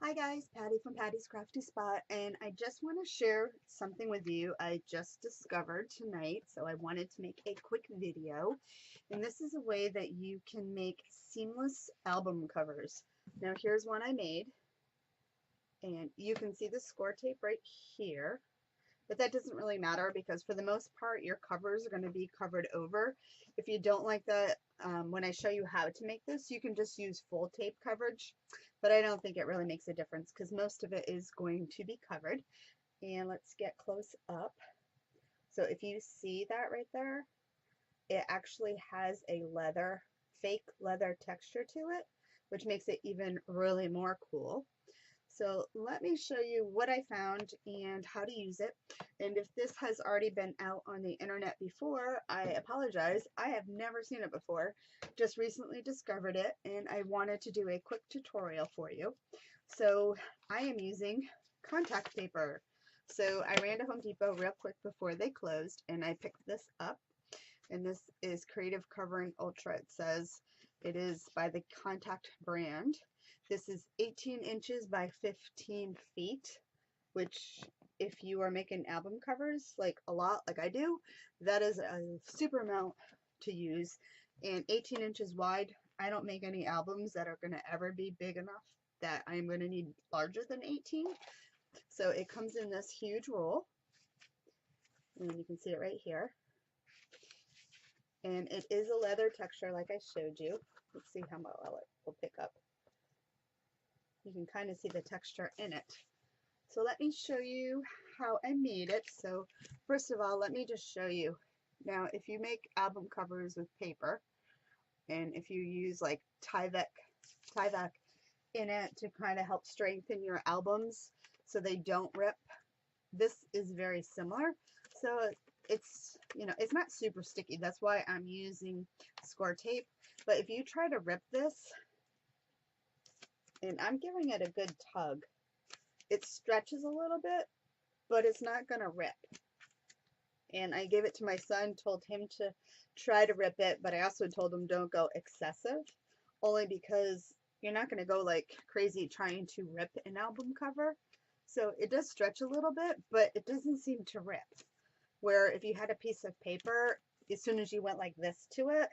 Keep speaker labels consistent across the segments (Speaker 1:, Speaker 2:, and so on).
Speaker 1: Hi guys, Patty from Patty's Crafty Spot, and I just want to share something with you I just discovered tonight, so I wanted to make a quick video. And this is a way that you can make seamless album covers. Now here's one I made, and you can see the score tape right here. But that doesn't really matter because for the most part your covers are going to be covered over. If you don't like that, when I show you how to make this, you can just use full tape coverage, but I don't think it really makes a difference because most of it is going to be covered. And let's get close up. So if you see that right there, it actually has a fake leather texture to it, which makes it even really more cool. So let me show you what I found and how to use it. And if this has already been out on the internet before, I apologize. I have never seen it before. Just recently discovered it and I wanted to do a quick tutorial for you. So I am using contact paper. So I ran to Home Depot real quick before they closed and I picked this up. And this is Creative Covering Ultra. It says it is by the Contact brand. This is 18 inches by 15 feet, which if you are making album covers like a lot like I do, that is a super amount to use. And 18 inches wide, I don't make any albums that are going to ever be big enough that I'm going to need larger than 18. So it comes in this huge roll, and you can see it right here. And it is a leather texture like I showed you. Let's see how well it will pick up. You can kind of see the texture in it. So let me show you how I made it. So first of all, let me just show you. Now, if you make album covers with paper, and if you use like Tyvek in it to kind of help strengthen your albums so they don't rip, this is very similar. So it's not super sticky. That's why I'm using score tape. But if you try to rip this, and I'm giving it a good tug, it stretches a little bit, but it's not going to rip. And I gave it to my son, told him to try to rip it, but I also told him don't go excessive, only because you're not going to go like crazy trying to rip an album cover. So it does stretch a little bit, but it doesn't seem to rip. Where if you had a piece of paper, as soon as you went like this to it,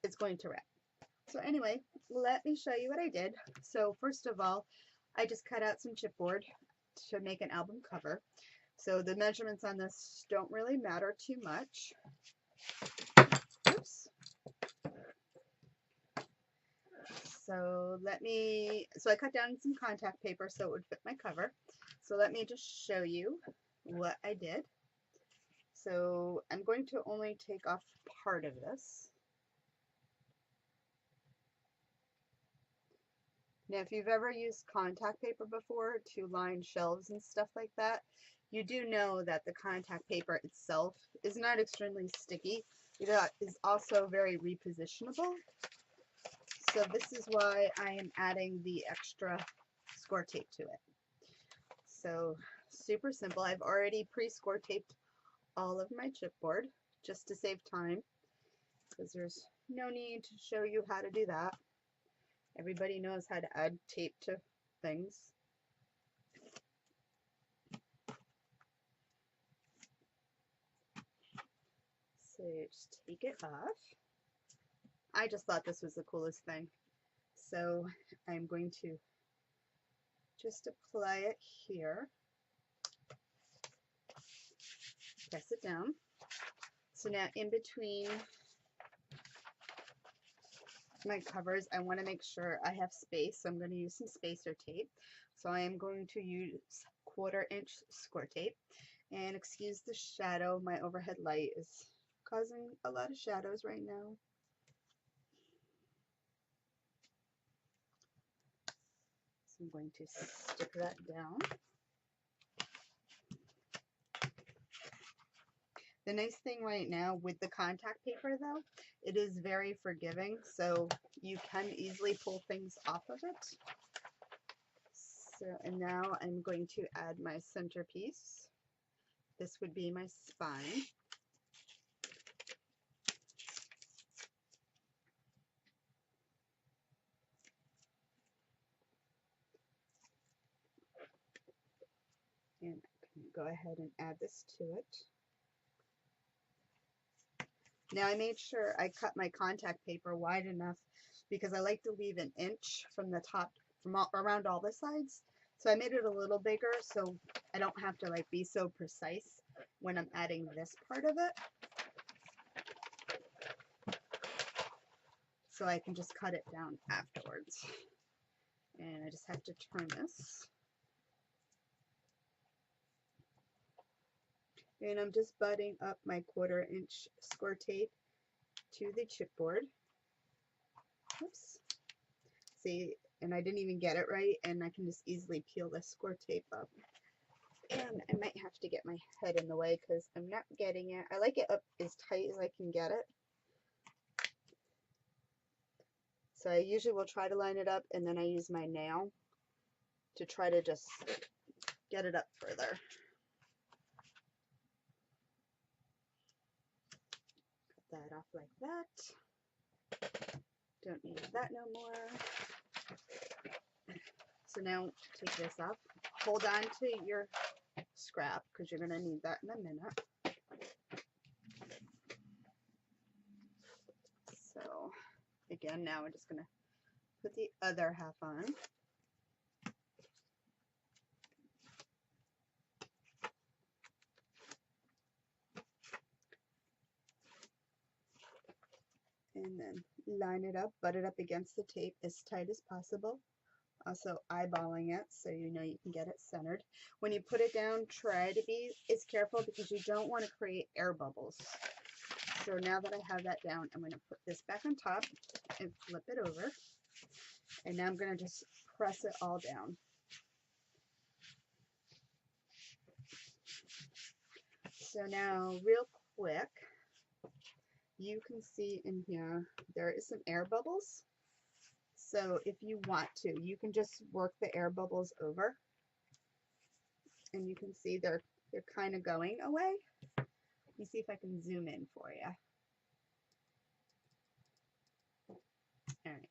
Speaker 1: it's going to rip. So anyway, let me show you what I did. So first of all, I just cut out some chipboard to make an album cover. So the measurements on this don't really matter too much. Oops. So I cut down some contact paper so it would fit my cover. So let me just show you what I did. So I'm going to only take off part of this. Now, if you've ever used contact paper before to line shelves and stuff like that, you do know that the contact paper itself is not extremely sticky. It is also very repositionable. So this is why I am adding the extra score tape to it. So super simple. I've already pre-score taped all of my chipboard just to save time because there's no need to show you how to do that. Everybody knows how to add tape to things. So just take it off. I just thought this was the coolest thing. So I'm going to just apply it here. Press it down. So now in between my covers, I want to make sure I have space. So I'm going to use some spacer tape. So I am going to use 1/4 inch score tape. And excuse the shadow, my overhead light is causing a lot of shadows right now. So I'm going to stick that down. The nice thing right now with the contact paper though, it is very forgiving, so you can easily pull things off of it. So, and now I'm going to add my centerpiece. This would be my spine. go ahead and add this to it. Now I made sure I cut my contact paper wide enough because I like to leave an inch from the top, from around all the sides. So I made it a little bigger so I don't have to like be so precise when I'm adding this part of it. So I can just cut it down afterwards. And I just have to turn this. And I'm just butting up my 1/4 inch score tape to the chipboard. Oops. See, and I didn't even get it right, and I can just easily peel the score tape up. And I might have to get my head in the way because I'm not getting it. I like it up as tight as I can get it. So I usually will try to line it up, and then I use my nail to try to just get it up further. Cut that off like that. Don't need that no more. So now take this off. Hold on to your scrap because you're going to need that in a minute. So again, now we're just going to put the other half on. And then line it up, butt it up against the tape as tight as possible. Also eyeballing it so you know you can get it centered. When you put it down, try to be as careful because you don't want to create air bubbles. So now that I have that down, I'm going to put this back on top and flip it over. And now I'm going to just press it all down. So now real quick, you can see in here there is some air bubbles. So if you want to, you can just work the air bubbles over. And you can see they're kind of going away. Let me see if I can zoom in for you. Alright.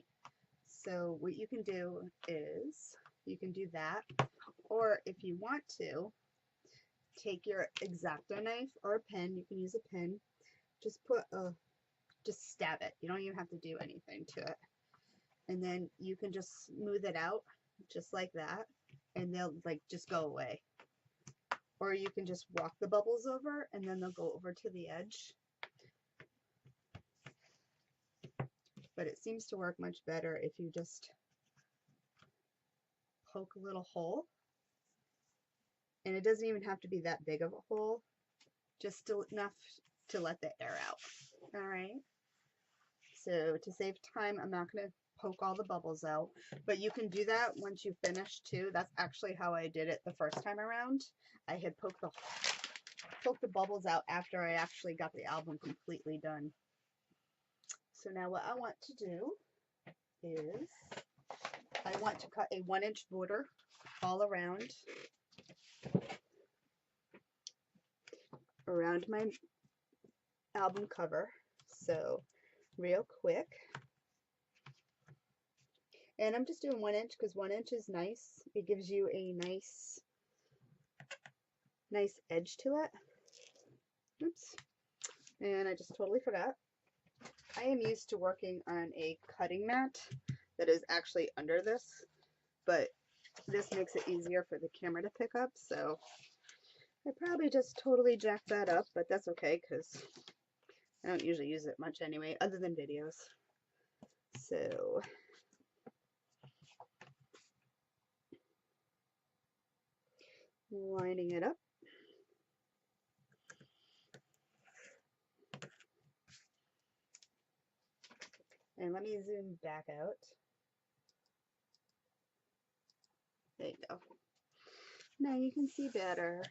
Speaker 1: So what you can do is you can do that. Or if you want to, take your X-Acto knife or a pen. You can use a pen. Just stab it. You don't even have to do anything to it. And then you can just smooth it out just like that, and they'll like just go away. Or you can just walk the bubbles over and then they'll go over to the edge. But it seems to work much better if you just poke a little hole. And it doesn't even have to be that big of a hole, just enough to let the air out. Alright, so to save time, I'm not going to poke all the bubbles out, but you can do that once you finish too. That's actually how I did it the first time around. I had poked the bubbles out after I actually got the album completely done. So now what I want to do is I want to cut a 1-inch border all around my album cover. So real quick, and I'm just doing 1 inch because 1 inch is nice. It gives you a nice edge to it. Oops, and I just totally forgot. I am used to working on a cutting mat that is actually under this, but this makes it easier for the camera to pick up, so I probably just totally jacked that up, but that's okay because I don't usually use it much anyway, other than videos. So lining it up. And let me zoom back out. There you go. Now you can see better.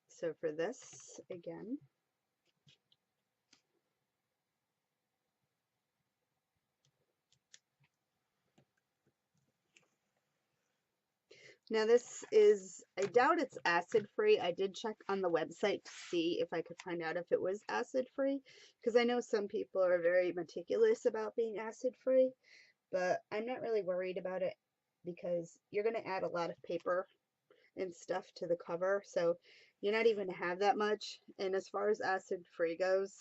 Speaker 1: So for this, again, now this is, I doubt it's acid free. I did check on the website to see if I could find out if it was acid free, because I know some people are very meticulous about being acid free, but I'm not really worried about it because you're going to add a lot of paper and stuff to the cover, so you're not even going to have that much. And as far as acid free goes,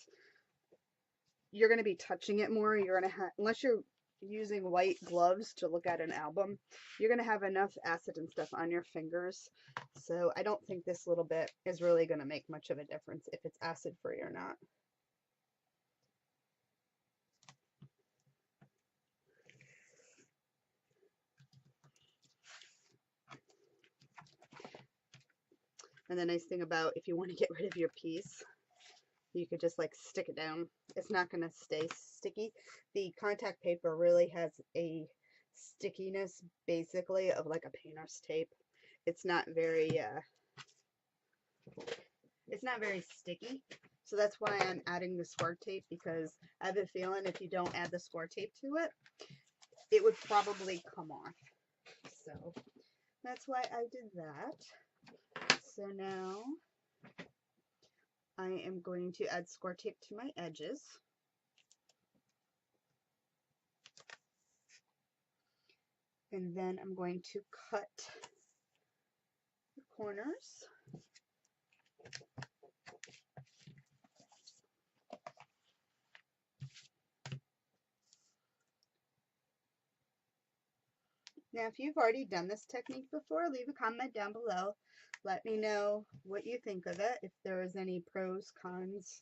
Speaker 1: you're going to be touching it more. You're going to have, unless you're using white gloves to look at an album, you're going to have enough acid and stuff on your fingers. So I don't think this little bit is really going to make much of a difference if it's acid free or not. And the nice thing about, if you want to get rid of your piece, you could just like stick it down. It's not going to stay sticky. The contact paper really has a stickiness basically of like a painter's tape. It's not very sticky. So that's why I'm adding the score tape, because I have a feeling if you don't add the score tape to it, it would probably come off. So that's why I did that. So now I am going to add score tape to my edges. And then I'm going to cut the corners. Now, if you've already done this technique before, leave a comment down below. Let me know what you think of it, if there is any pros, cons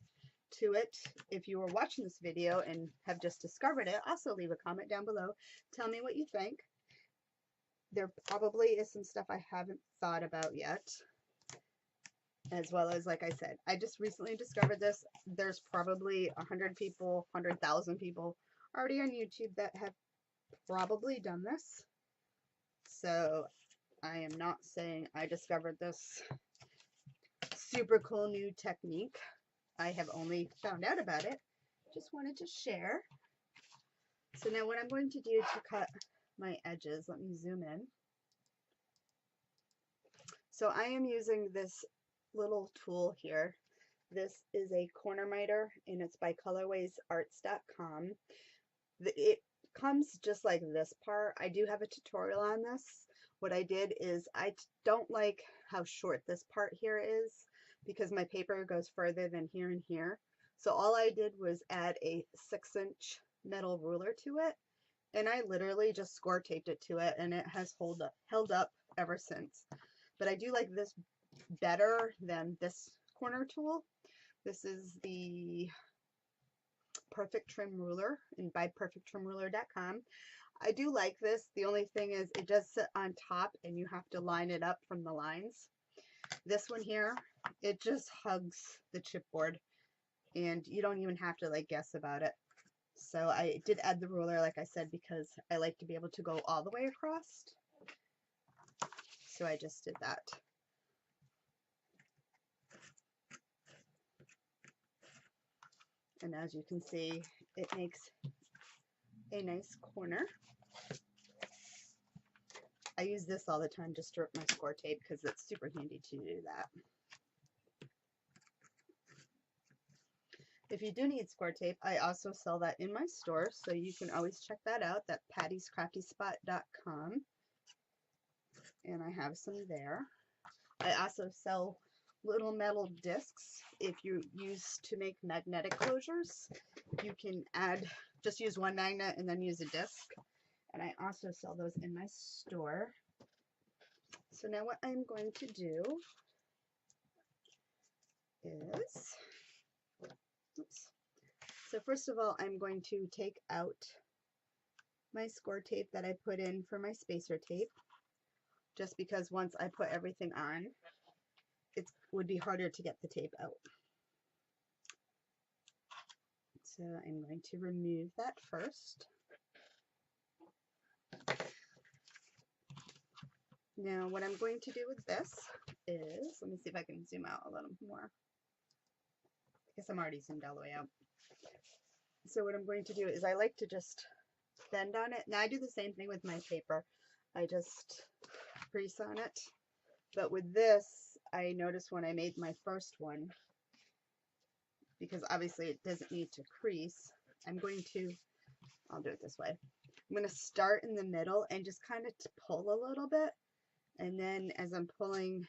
Speaker 1: to it. If you are watching this video and have just discovered it, also leave a comment down below. Tell me what you think. There probably is some stuff I haven't thought about yet, as well as, like I said, I just recently discovered this. There's probably 100 people, 100,000 people already on YouTube that have probably done this. So I am not saying I discovered this super cool new technique. I have only found out about it. Just wanted to share. So now what I'm going to do to cut my edges, let me zoom in. So I am using this little tool here. This is a corner miter, and it's by colorwaysarts.com. It comes just like this part. I do have a tutorial on this. What I did is, I don't like how short this part here is, because my paper goes further than here and here. So all I did was add a 6-inch metal ruler to it, and I literally just score taped it to it, and it has held up ever since. But I do like this better than this corner tool. This is the Perfect Trim Ruler, and by perfecttrimruler.com. I do like this. The only thing is, it does sit on top and you have to line it up from the lines. This one here, it just hugs the chipboard and you don't even have to like guess about it. So I did add the ruler, like I said, because I like to be able to go all the way across. So I just did that. And as you can see, it makes a nice corner. I use this all the time to strip my score tape because it's super handy to do that. If you do need score tape, I also sell that in my store, so you can always check that out. That's pattyscraftyspot.com, and I have some there. I also sell little metal discs. If you use to make magnetic closures, you can just use one magnet and then use a disc. And I also sell those in my store. So now what I'm going to do is, so first of all, I'm going to take out my score tape that I put in for my spacer tape, just because once I put everything on, it would be harder to get the tape out. So I'm going to remove that first. Now what I'm going to do with this is, let me see if I can zoom out a little more. I guess I'm already zoomed all the way out. So what I'm going to do is, I like to just bend on it. Now I do the same thing with my paper. I just crease on it. But with this, I noticed when I made my first one, because obviously it doesn't need to crease, I'll do it this way. I'm going to start in the middle and just kind of pull a little bit, And then as I'm pulling,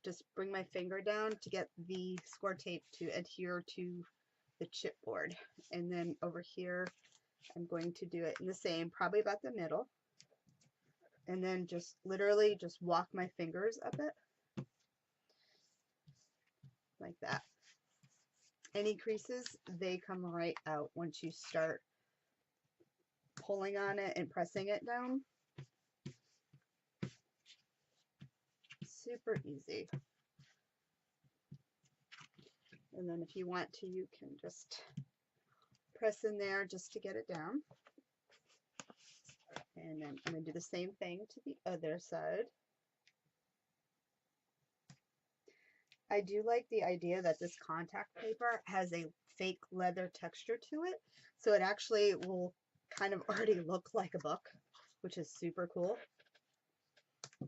Speaker 1: just bring my finger down to get the score tape to adhere to the chipboard. And then over here, I'm going to do it in the same, probably about the middle. And then just literally just walk my fingers up it like that. Any creases, they come right out once you start pulling on it and pressing it down. Super easy. And then if you want to, you can just press in there just to get it down. And then I'm going to do the same thing to the other side. I do like the idea that this contact paper has a fake leather texture to it, so it actually will kind of already look like a book, which is super cool. So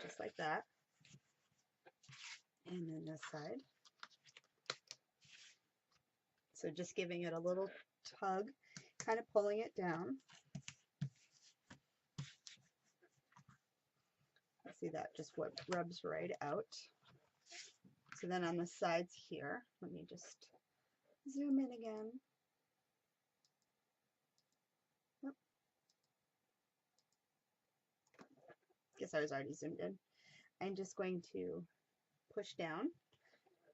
Speaker 1: just like that. And then this side. So just giving it a little tug, kind of pulling it down. See that just what rubs right out. So then on the sides here, let me just zoom in again. Oh. Guess I was already zoomed in. I'm just going to push down,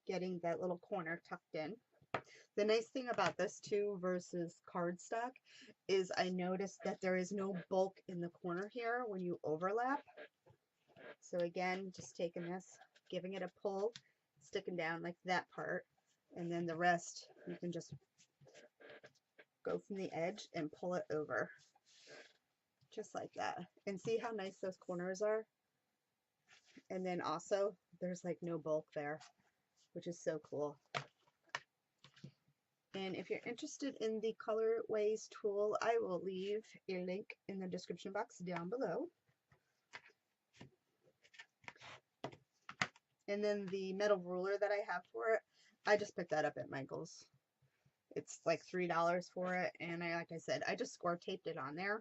Speaker 1: getting that little corner tucked in. The nice thing about this too versus cardstock is I noticed that there is no bulk in the corner here when you overlap. So again, just taking this, giving it a pull, sticking down like that part, and then the rest you can just go from the edge and pull it over. Just like that. And see how nice those corners are? And then also, there's like no bulk there, which is so cool. And if you're interested in the Colorways tool, I will leave a link in the description box down below. And then the metal ruler that I have for it, I just picked that up at Michael's. It's like $3 for it, and like I said, I just score taped it on there,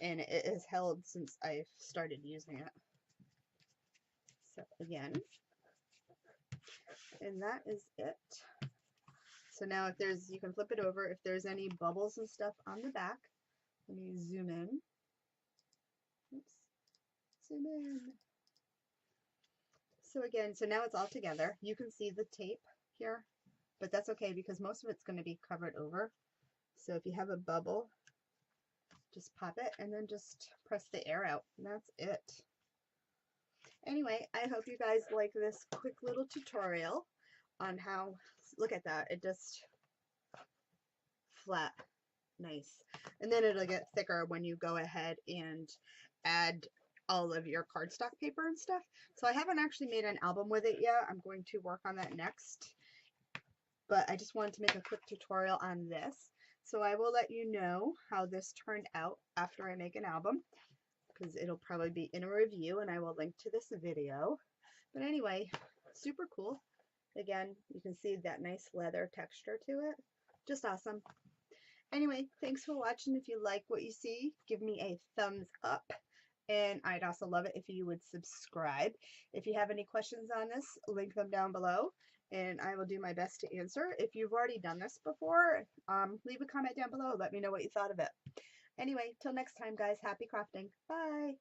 Speaker 1: and it has held since I've started using it. So again, and that is it. So now if there's, you can flip it over, if there's any bubbles and stuff on the back, let me zoom in. Oops, zoom in. So again, so now it's all together. You can see the tape here, but that's okay because most of it's going to be covered over. So if you have a bubble, just pop it and then just press the air out, and that's it. Anyway, I hope you guys like this quick little tutorial on how, look at that, it just flat, nice. And then it'll get thicker when you go ahead and add all of your cardstock paper and stuff. So I haven't actually made an album with it yet. I'm going to work on that next. But I just wanted to make a quick tutorial on this. So I will let you know how this turned out after I make an album, because it'll probably be in a review and I will link to this video. But anyway, super cool. Again, you can see that nice leather texture to it. Just awesome. Anyway, thanks for watching. If you like what you see, give me a thumbs up. And I'd also love it if you would subscribe. If you have any questions on this, link them down below, and I will do my best to answer. If you've already done this before, leave a comment down below. Let me know what you thought of it. Anyway, till next time, guys, happy crafting. Bye.